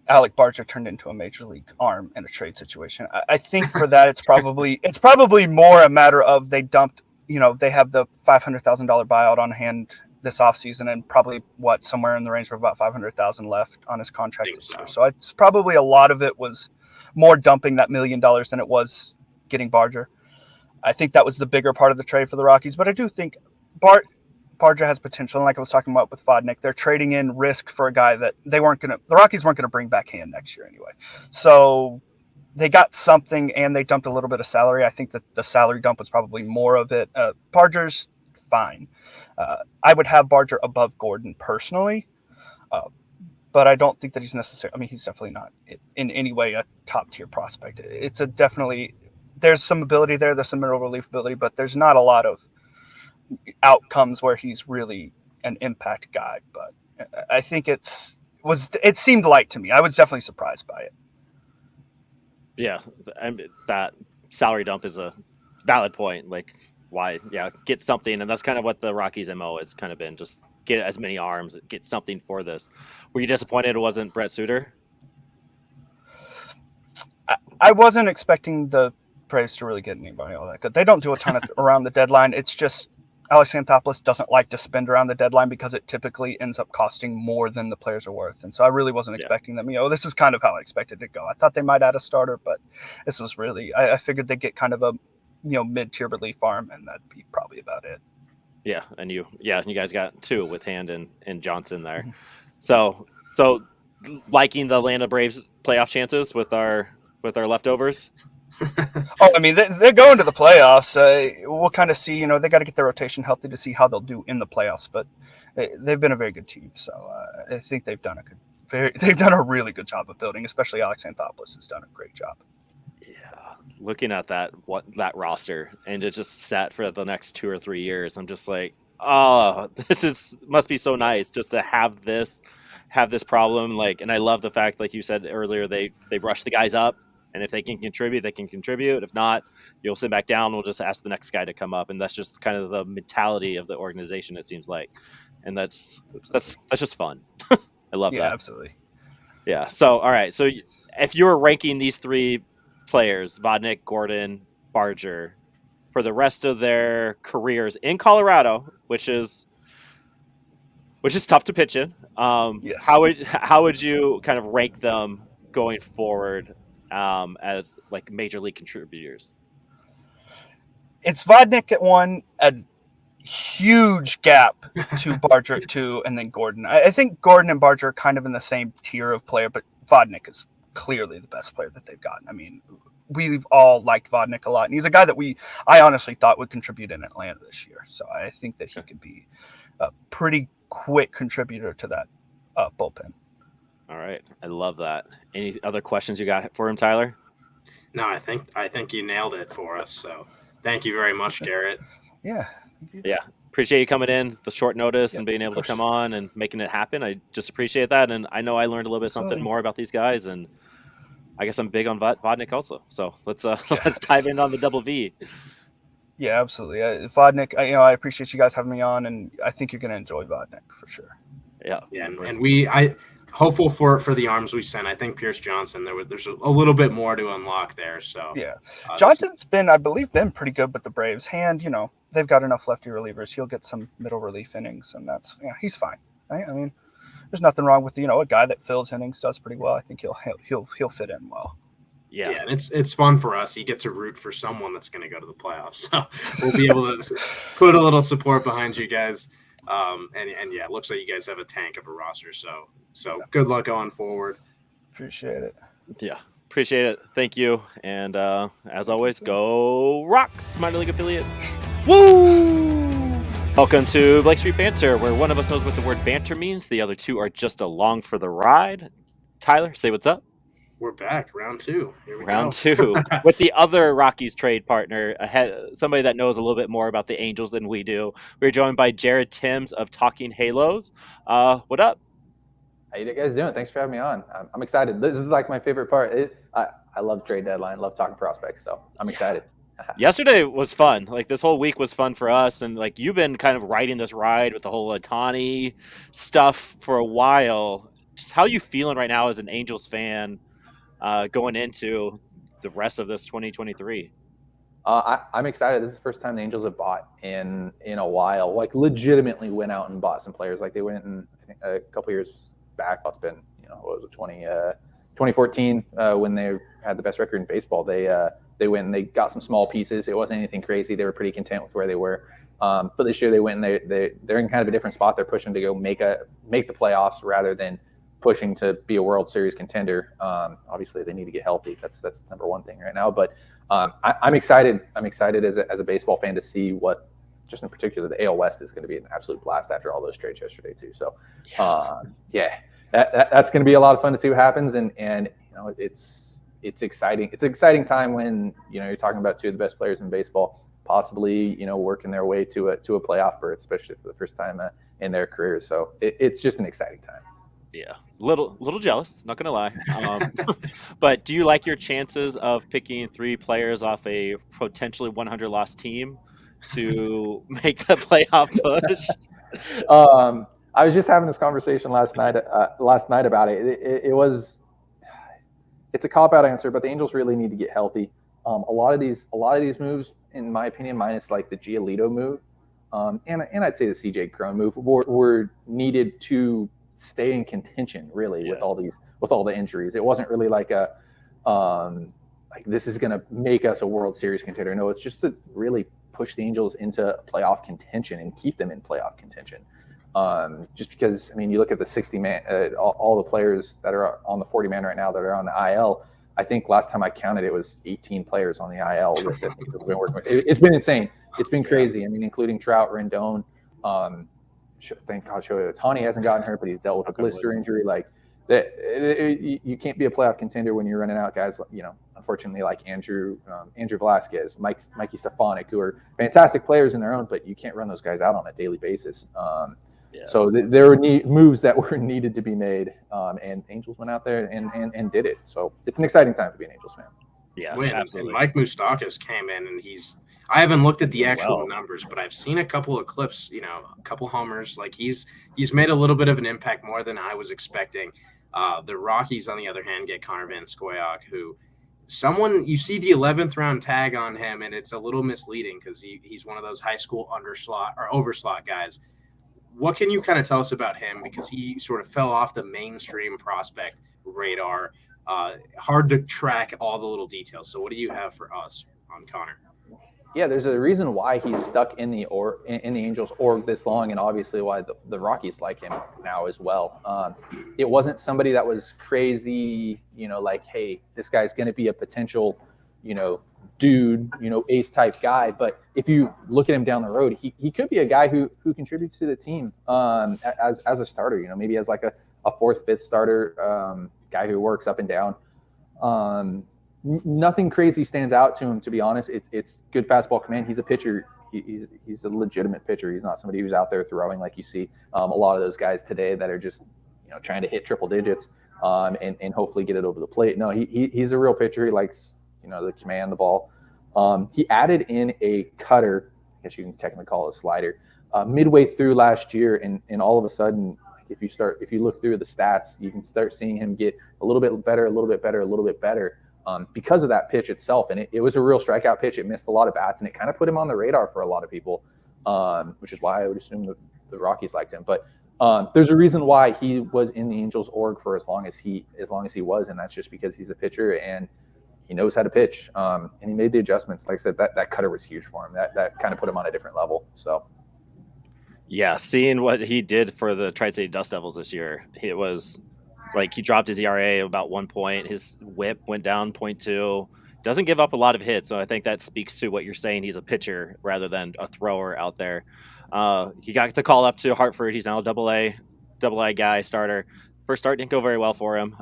Alec Barger turned into a major league arm in a trade situation. I think for that it's probably more a matter of they dumped, they have the $500,000 buyout on hand this offseason and probably somewhere in the range of about $500,000 left on his contract this year. So it's probably a lot of it was more dumping that $1 million than it was getting Barger. I think that was the bigger part of the trade for the Rockies, but I do think Barger has potential. And like I was talking about with Vodnik, they're trading in risk for a guy that the Rockies weren't going to bring back Hand next year anyway. So they got something and they dumped a little bit of salary. I think that the salary dump was probably more of it. Barger's fine. I would have Barger above Gordon personally, but I don't think that he's necessary. I mean, he's definitely not in any way a top tier prospect. It's there's some ability there. There's some middle relief ability, but there's not a lot of outcomes where he's really an impact guy. But I think it seemed light to me. I was definitely surprised by it. Yeah, that salary dump is a valid point. Like, why? Yeah, get something, and that's kind of what the Rockies' MO has kind of been: just get as many arms, get something for this. Were you disappointed it wasn't Brett Suter? I wasn't expecting the Braves to really get anybody all that good. They don't do a ton around the deadline. It's just Alex Anthopoulos doesn't like to spend around the deadline because it typically ends up costing more than the players are worth. And so I really wasn't expecting them. This is kind of how I expected it to go. I thought they might add a starter, but this was really, I figured they'd get kind of a, mid-tier relief arm, and that'd be probably about it. Yeah. And you guys got two with Hand and Johnson there. So liking the Atlanta Braves playoff chances with our leftovers. Oh, I mean, they're going to the playoffs. We'll kind of see. They got to get their rotation healthy to see how they'll do in the playoffs. But they've been a very good team, so I think they've done a really good job of building. Especially Alex Anthopoulos has done a great job. Yeah, looking at that roster and it just set for the next 2 or 3 years, I'm just like, oh, must be so nice just to have this problem. Like, and I love the fact, like you said earlier, they rush the guys up. And if they can contribute, they can contribute. If not, you'll sit back down. We'll just ask the next guy to come up, and that's just kind of the mentality of the organization. It seems like, and that's just fun. I love that. Yeah, absolutely. Yeah. So, all right. So, if you were ranking these three players, Vodnik, Gordon, Barger, for the rest of their careers in Colorado, which is tough to pitch in, yes. How would you kind of rank them going forward? As like major league contributors? It's Vodnik at 1, a huge gap to Barger at 2, and then Gordon. I think Gordon and Barger are kind of in the same tier of player, but Vodnik is clearly the best player that they've gotten. I mean, we've all liked Vodnik a lot, and he's a guy that I honestly thought would contribute in Atlanta this year. So I think that he could be a pretty quick contributor to that bullpen. All right. I love that. Any other questions you got for him, Tyler? No, I think you nailed it for us. So thank you very much, Garrett. Yeah. Yeah. Appreciate you coming in, the short notice, and being able to come on and making it happen. I just appreciate that. And I know I learned a little bit something more about these guys, and I guess I'm big on Vodnik also. So let's dive in on the double V. Yeah, absolutely. Vodnik, I appreciate you guys having me on, and I think you're going to enjoy Vodnik for sure. Yeah. And hopeful for the arms we sent. I think Pierce Johnson, there's a little bit more to unlock there. So yeah, Johnson's I believe, been pretty good with the Braves. Hand, they've got enough lefty relievers. He'll get some middle relief innings, and he's fine. Right? I mean, there's nothing wrong with a guy that fills innings, does pretty well. I think he'll fit in well. Yeah, and it's fun for us. You get to root for someone that's going to go to the playoffs, so we'll be able to put a little support behind you guys. And yeah, it looks like you guys have a tank of a roster. So good luck going forward. Appreciate it. Yeah, appreciate it. Thank you. And as always, go Rocks, minor league affiliates. Woo! Welcome to Blake Street Banter, where one of us knows what the word banter means. The other two are just along for the ride. Tyler, say what's up. We're back, round 2. Here we Round go. 2 with the other Rockies trade partner, somebody that knows a little bit more about the Angels than we do. We're joined by Jared Timms of Talking Halos. What up? How you guys doing? Thanks for having me on. I'm excited. This is like my favorite part. I love trade deadline. Love talking prospects, so I'm excited. Yesterday was fun. Like this whole week was fun for us, and like you've been kind of riding this ride with the whole Ohtani stuff for a while. Just how you feeling right now as an Angels fan? Going into the rest of this 2023? I'm excited. This is the first time the Angels have bought in a while. Like legitimately went out and bought some players. Like they went in I think, a couple years back. It's been what was it 2014 when they had the best record in baseball. They went and they got some small pieces. It wasn't anything crazy. They were pretty content with where they were. But this year they went and they're in kind of a different spot. They're pushing to go make the playoffs rather than pushing to be a World Series contender. Obviously, they need to get healthy. That's number one thing right now. But I'm excited. I'm excited as a baseball fan to see what, just in particular, the AL West is going to be an absolute blast after all those trades yesterday too. So, that's going to be a lot of fun to see what happens. And it's exciting. It's an exciting time when you're talking about two of the best players in baseball, possibly working their way to a playoff berth, especially for the first time in their careers. So it's just an exciting time. Yeah, little jealous, not gonna lie. But do you like your chances of picking 3 players off a potentially 100 loss team to make the playoff push? I was just having this conversation last night about it. It's a cop-out answer, but the Angels really need to get healthy. A lot of these moves, in my opinion, minus like the Giolito move, and I'd say the CJ Cron move, were needed to stay in contention really with all the injuries. It wasn't really like like this is going to make us a World Series contender. No, it's just to really push the Angels into playoff contention and keep them in playoff contention. Just because, I mean, you look at the 60-man, all the players that are on the 40-man right now that are on the IL. I think last time I counted, it was 18 players on the IL that we've been working with. It's been insane. It's been crazy. I mean, including Trout, Rendon. Thank God Shohei Ohtani hasn't gotten hurt, but he's dealt with a blister injury. Like that, you can't be a playoff contender when you're running out guys. Unfortunately, like Andrew Velasquez, Mikey Stefanik, who are fantastic players in their own, but you can't run those guys out on a daily basis. So there were moves that were needed to be made, and Angels went out there and did it. So it's an exciting time to be an Angels fan. Yeah, absolutely. And Mike Moustakas came in, and I haven't looked at the actual numbers, but I've seen a couple of clips, a couple homers. Like he's made a little bit of an impact, more than I was expecting. The Rockies, on the other hand, get Connor Van Scoyoc, who you see the 11th round tag on him, and it's a little misleading because he's one of those high school underslot or overslot guys. What can you kind of tell us about him? Because he sort of fell off the mainstream prospect radar. Hard to track all the little details. So what do you have for us on Connor? Yeah, there's a reason why he's stuck in the Angels org this long, and obviously why the Rockies like him now as well. It wasn't somebody that was crazy, like, hey, this guy's going to be a potential, dude, ace type guy. But if you look at him down the road, he could be a guy who contributes to the team as a starter. Maybe as like a 4th, 5th starter, guy who works up and down. Nothing crazy stands out to him, to be honest. It's good fastball command. He's a pitcher. He's a legitimate pitcher. He's not somebody who's out there throwing like you see a lot of those guys today that are just trying to hit triple digits and hopefully get it over the plate. No, he's a real pitcher. He likes the command, the ball. He added in a cutter, I guess you can technically call it a slider, midway through last year, and all of a sudden, if you look through the stats, you can start seeing him get a little bit better, a little bit better, a little bit better. Because of that pitch itself. And it was a real strikeout pitch. It missed a lot of bats, and it kind of put him on the radar for a lot of people, which is why I would assume the Rockies liked him. But There's a reason why he was in the Angels org for as long as he was, and that's just because he's a pitcher and he knows how to pitch. And he made the adjustments. Like I said, that cutter was huge for him. That kind of put him on a different level. So yeah, seeing what he did for the Tri-State Dust Devils this year, it was like he dropped his ERA about 1 point. His WHIP went down 0.2. Doesn't give up a lot of hits, so I think that speaks to what you're saying. He's a pitcher rather than a thrower out there. He got the call up to Hartford. He's now a double A guy starter. First start didn't go very well for him,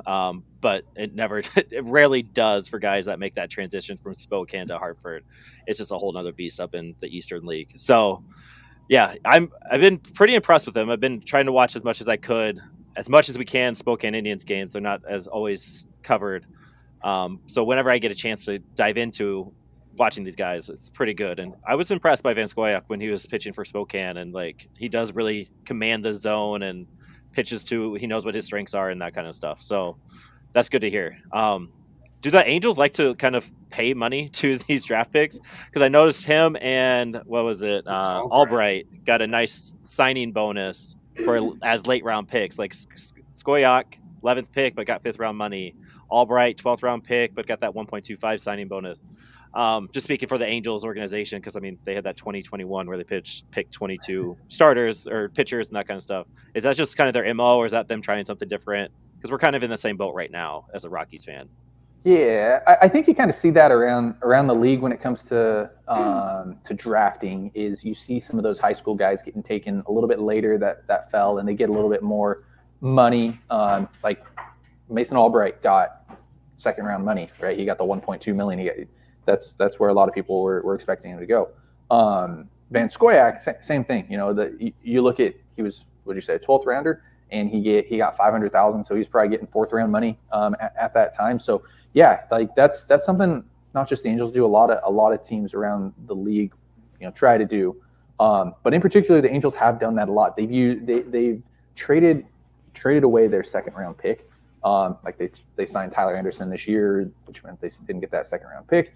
but it rarely does for guys that make that transition from Spokane to Hartford. It's just a whole nother beast up in the Eastern League. So yeah, I've been pretty impressed with him. I've been trying to watch as much as I could, as much as we can, Spokane Indians games. They're not as always covered. So whenever I get a chance to dive into watching these guys, it's pretty good. And I was impressed by Van Scoyoc when he was pitching for Spokane, and like he does really command the zone and pitches he knows what his strengths are and that kind of stuff. So that's good to hear. Do the Angels like to kind of pay money to these draft picks? Because I noticed him and what was it? Albright got a nice signing bonus as late round picks. Like Scoyoc, 11th pick, but got 5th round money. Albright, 12th round pick, but got that 1.25 signing bonus. Just speaking for the Angels organization, because I mean they had that 2021 where they picked 22 starters or pitchers and that kind of stuff. Is that just kind of their MO, or is that them trying something different? Because we're kind of in the same boat right now as a Rockies fan. Yeah, I think you kind of see that around the league when it comes to drafting. Is you see some of those high school guys getting taken a little bit later that fell, and they get a little bit more money. Like Mason Albright got 2nd round money, right? He got the 1.2 million. That's where a lot of people were expecting him to go. Van Scoyoc, same thing. You know, you look at, he was, what'd you say, a 12th rounder, and he got 500,000, so he's probably getting 4th round money at that time. So yeah, like that's something not just the Angels do, a lot of teams around the league, you know, try to do. But in particular, the Angels have done that a lot. They've traded away their 2nd round pick. Like they signed Tyler Anderson this year, which meant they didn't get that 2nd round pick.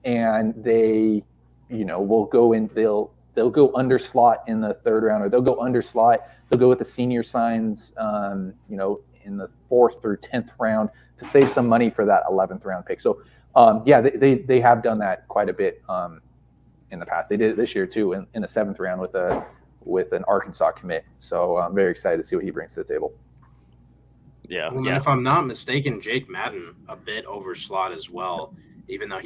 And they, you know, will go in. They'll go under slot in the 3rd round, or they'll go under slot. They'll go with the senior signs, you know, in the 4th through 10th round to save some money for that 11th round pick. So, yeah, they have done that quite a bit in the past. They did it this year too in the 7th round with an Arkansas commit. So I'm very excited to see what he brings to the table. Yeah. Well, yeah. If I'm not mistaken, Jake Madden a bit over slot as well, even though I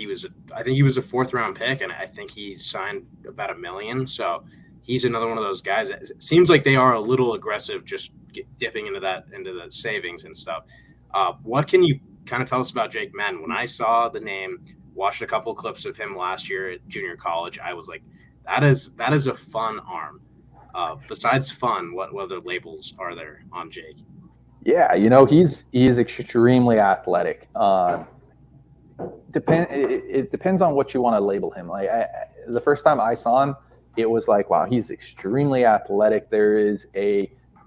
think he was a 4th round pick, and I think he signed about $1 million. So he's another one of those guys. It seems like they are a little aggressive, just dipping into the savings and stuff. What can you kind of tell us about Jake Madden? When I saw the name, watched a couple of clips of him last year at junior college, I was like, that is a fun arm. Besides fun, what other labels are there on Jake? Yeah, you know, he is extremely athletic. It depends on what you want to label him. Like the first time I saw him, it was like, wow, he's extremely athletic. There is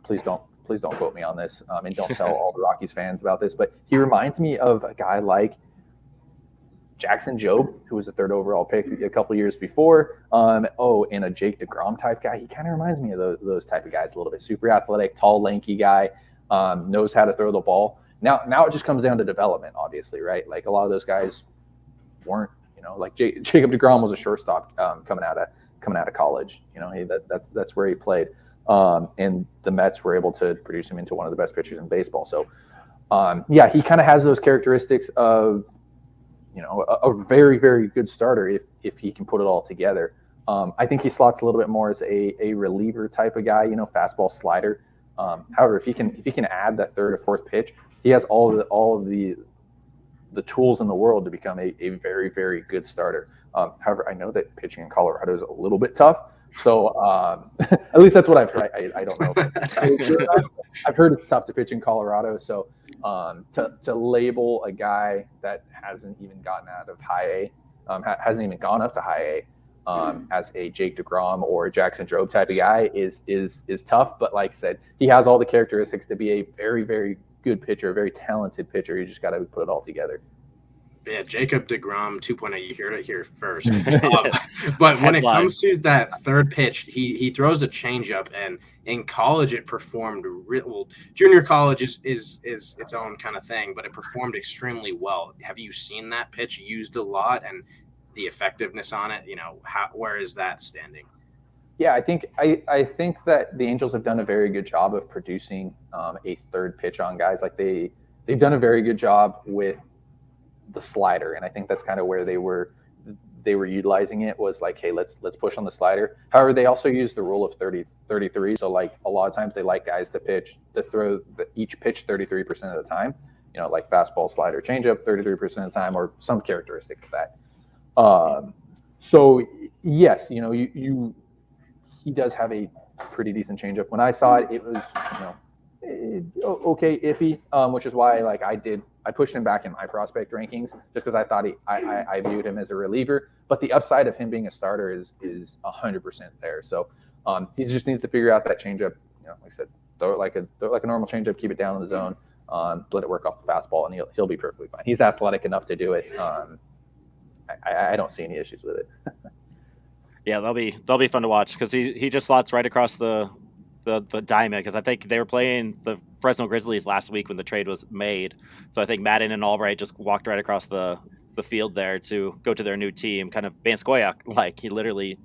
please don't quote me on this, and don't tell all the Rockies fans about this, but he reminds me of a guy like Jackson Jobe, who was a 3rd overall pick a couple years before. And a Jake DeGrom type guy. He kind of reminds me of those type of guys a little bit. Super athletic, tall, lanky guy. Knows how to throw the ball. Now it just comes down to development, obviously, right? Like a lot of those guys weren't, you know, like Jacob DeGrom was a shortstop coming out of college. You know, that's where he played. And the Mets were able to produce him into one of the best pitchers in baseball. So, yeah, he kind of has those characteristics of, you know, a very, very good starter if he can put it all together. I think he slots a little bit more as a reliever type of guy, you know, fastball, slider. However, if he can add that 3rd or 4th pitch, he has all of the tools in the world to become a very, very good starter. However, I know that pitching in Colorado is a little bit tough. So at least that's what I've heard. I don't know. I've heard it's tough to pitch in Colorado. So to label a guy that hasn't even gotten out of high A, hasn't even gone up to high A, as a Jake DeGrom or Jackson Jobe type of guy is tough. But like I said, he has all the characteristics to be a very, very good pitcher, a very talented pitcher. You just got to put it all together. Yeah, Jacob DeGrom 2.0, you heard it here first. But when it comes to that 3rd pitch, he throws a changeup, and in college it performed well. Junior college is its own kind of thing, but it performed extremely well. Have you seen that pitch used a lot and the effectiveness on it? Where is that standing? Yeah, I think that the Angels have done a very good job of producing a third pitch on guys. Like they've done a very good job with the slider, and I think that's kind of where they were utilizing it, was like, hey, let's push on the slider. However, they also use the rule of 30-33. So like a lot of times they like guys to throw each pitch 33% of the time. Like fastball, slider, changeup 33% of the time, or some characteristic of that. So yes, he does have a pretty decent changeup. When I saw it, it was okay, iffy, which is why I pushed him back in my prospect rankings just because I thought I viewed him as a reliever. But the upside of him being a starter is 100% there. So he just needs to figure out that changeup. Like I said, throw it like a normal changeup, keep it down in the zone, let it work off the fastball, and he'll be perfectly fine. He's athletic enough to do it. I don't see any issues with it. Yeah, they'll be fun to watch because he just slots right across the diamond, because I think they were playing the Fresno Grizzlies last week when the trade was made. So I think Madden and Albright just walked right across the field there to go to their new team, kind of Vanskoyak, like he literally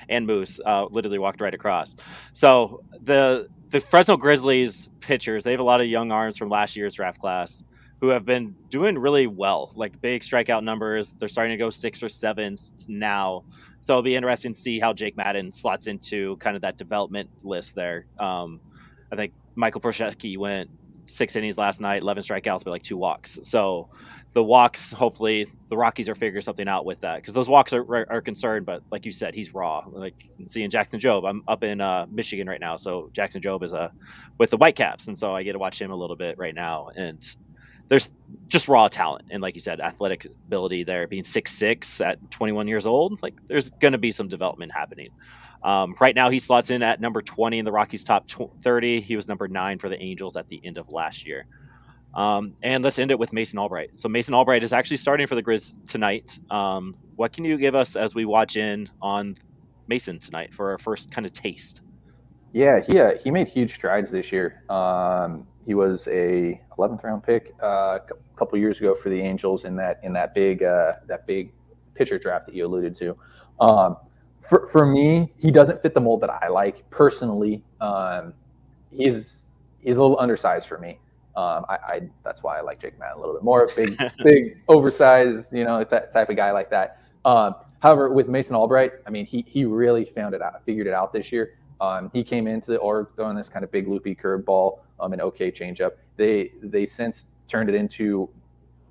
and Moose literally walked right across. So the Fresno Grizzlies pitchers, they have a lot of young arms from last year's draft class who have been doing really well, like big strikeout numbers. They're starting to go 6 or 7 now. So it'll be interesting to see how Jake Madden slots into kind of that development list there. I think Michael Proshecki went 6 innings last night, 11 strikeouts, but like 2 walks. So the walks, hopefully the Rockies are figuring something out with that, because those walks are concerned. But like you said, he's raw. Like seeing Jackson Jobe, I'm up in Michigan right now, so Jackson Jobe is with the Whitecaps, and so I get to watch him a little bit right now. And there's just raw talent, and like you said, athletic ability there. Being 6'6" at 21 years old, like there's going to be some development happening. Right now, he slots in at number 20 in the Rockies top 30. He was number 9 for the Angels at the end of last year. And let's end it with Mason Albright. So Mason Albright is actually starting for the Grizz tonight. What can you give us as we watch in on Mason tonight for our first kind of taste? Yeah, he made huge strides this year. He was a 11th round pick a couple years ago for the Angels in that big pitcher draft that you alluded to. For me, he doesn't fit the mold that I like personally. He's a little undersized for me. That's why I like Jake Madden a little bit more. Big, oversized, type of guy like that. However, with Mason Albright, I mean, he really figured it out this year. He came into the org throwing this kind of big loopy curveball, an okay changeup. They since turned it into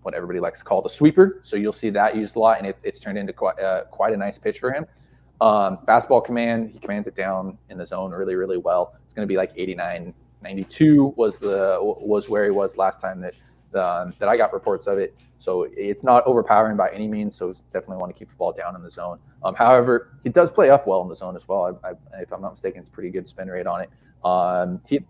what everybody likes to call the sweeper. So you'll see that used a lot, and it's turned into quite a nice pitch for him. Fastball command, he commands it down in the zone really, really well. It's going to be like 89, 92 was where he was last time that I got reports of it. So it's not overpowering by any means. So definitely want to keep the ball down in the zone. However, he does play up well in the zone as well. If I'm not mistaken, it's pretty good spin rate on it.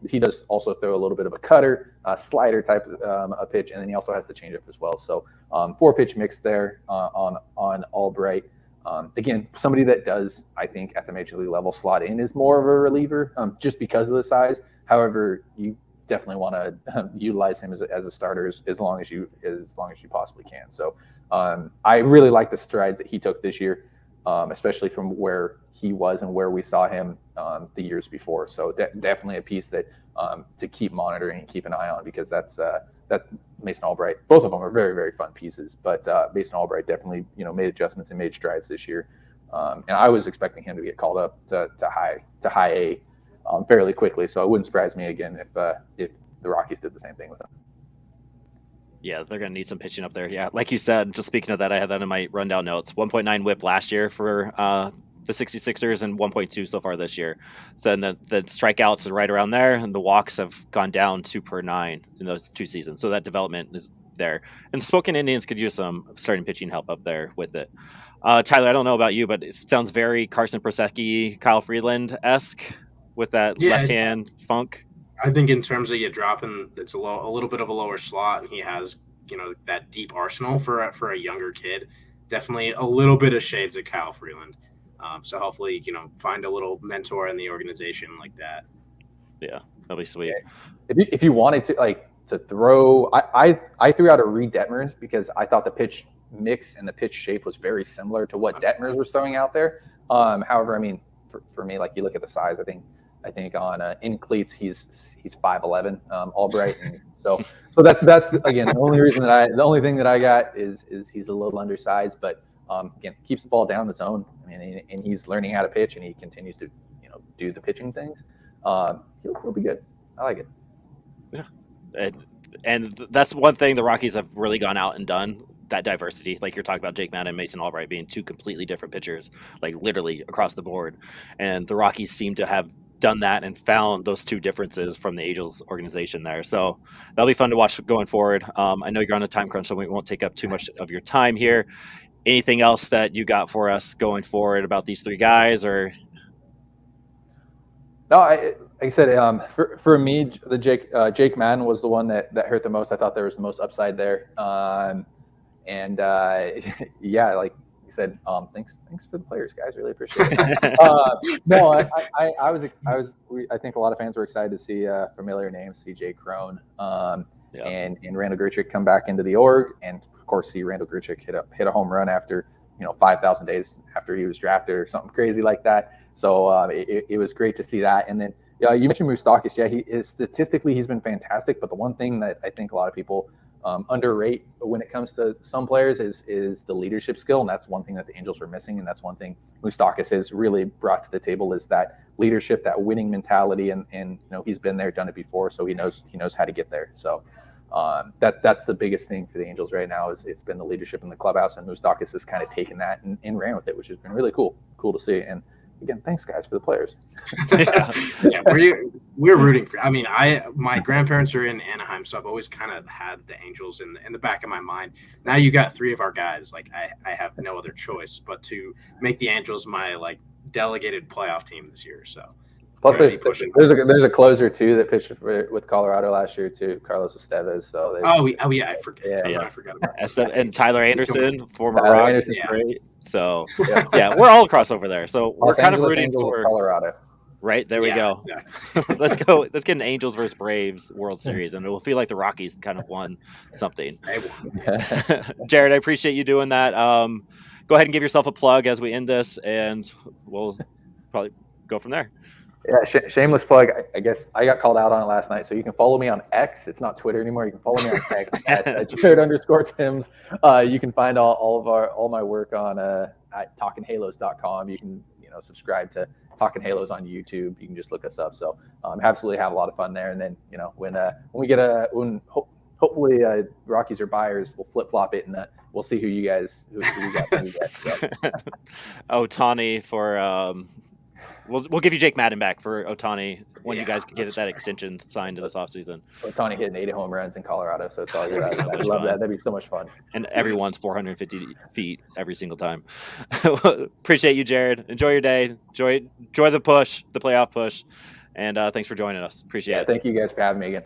He does also throw a little bit of a cutter, slider type of pitch, and then he also has the changeup as well. So 4-pitch mix there on Albright. Again, somebody that does, I think, at the major league level slot in is more of a reliever just because of the size. However, you definitely want to utilize him as a starter as long as you possibly can. So I really like the strides that he took this year, especially from where he was and where we saw him the years before. So definitely a piece that to keep monitoring and keep an eye on, because that Mason Albright, both of them are very, very fun pieces. But Mason Albright definitely made adjustments and made strides this year, and I was expecting him to get called up to high A fairly quickly. So it wouldn't surprise me again if the Rockies did the same thing with him. Yeah, they're going to need some pitching up there. Yeah, like you said, just speaking of that, I had that in my rundown notes. 1.9 whip last year for the 66ers and 1.2 so far this year. So then the strikeouts are right around there, and the walks have gone down 2 per 9 in those 2 seasons. So that development is there. And the Spokane Indians could use some starting pitching help up there with it. Tyler, I don't know about you, but it sounds very Carson Prosecki, Kyle Freeland-esque with that left-hand funk. I think in terms of you dropping, it's a little bit of a lower slot, and he has that deep arsenal for a younger kid. Definitely a little bit of shades of Kyle Freeland. So hopefully find a little mentor in the organization like that. Yeah, that'll be sweet. If you wanted to throw, I threw out a Reed Detmers because I thought the pitch mix and the pitch shape was very similar to what Detmers was throwing out there. However, I mean, for me, like you look at the size, I think on in cleats he's 5'11", Albright, and so that's again the only thing that I got is he's a little undersized, but again keeps the ball down the zone. I mean, and he's learning how to pitch, and he continues to do the pitching things. He'll be good. I like it. Yeah, and that's one thing the Rockies have really gone out and done. That diversity, like you're talking about Jake Madden and Mason Albright being two completely different pitchers, like literally across the board. And the Rockies seem to have done that and found those two differences from the Angels organization there. So that'll be fun to watch going forward. I know you're on a time crunch, so we won't take up too much of your time here. Anything else that you got for us going forward about these three guys, or? No, like I said, for me, the Jake Madden was the one that hurt the most. I thought there was the most upside there. And yeah, like you said, thanks for the players, guys. Really appreciate it. No, I think a lot of fans were excited to see familiar names, CJ Crone, and Randall Grichuk come back into the org, and of course see Randall Grichuk hit a home run after 5,000 days after he was drafted or something crazy like that. So it was great to see that. And then you mentioned Moustakas. Yeah, statistically he's been fantastic, but the one thing that I think a lot of people underrate when it comes to some players is the leadership skill, and that's one thing that the Angels are missing, and that's one thing Moustakas has really brought to the table is that leadership, that winning mentality, and he's been there, done it before, so he knows how to get there. So that's the biggest thing for the Angels right now is it's been the leadership in the clubhouse, and Moustakas has kind of taken that and ran with it, which has been really cool to see. And again, thanks guys for the players. Yeah, we're rooting for. I mean, my grandparents are in Anaheim, so I've always kind of had the Angels in the back of my mind. Now you got three of our guys. Like I have no other choice but to make the Angels my delegated playoff team this year. So plus there's a closer too that pitched with Colorado last year too, Carlos Estevez. So yeah, I forget. I forgot about that. And Tyler Anderson, former Tyler Rock. Anderson's great. So yeah, we're all across over there. So we're kind of rooting for Colorado. Right, there we go. Exactly. Let's get an Angels versus Braves World Series, and it will feel like the Rockies kind of won something. Jared, I appreciate you doing that. Go ahead and give yourself a plug as we end this, and we'll probably go from there. Yeah, shameless plug. I guess I got called out on it last night, so you can follow me on X. It's not Twitter anymore. You can follow me on X at Jared_Tims. You can find all my work on at talkinhalos.com. You can subscribe to Talkin Halos on YouTube. You can just look us up. So absolutely have a lot of fun there. And then when we get hopefully Rockies are buyers, we'll flip flop it and we'll see who you guys get. So. Ohtani for. We'll give you Jake Madden back for Ohtani when you guys can get that extension signed in this offseason. Ohtani hitting 80 home runs in Colorado, so it's all good. I love that. That'd be so much fun. And everyone's 450 feet every single time. Appreciate you, Jared. Enjoy your day. Enjoy the push, the playoff push. And thanks for joining us. Appreciate it. Thank you guys for having me again.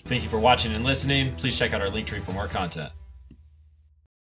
Thank you for watching and listening. Please check out our link tree for more content.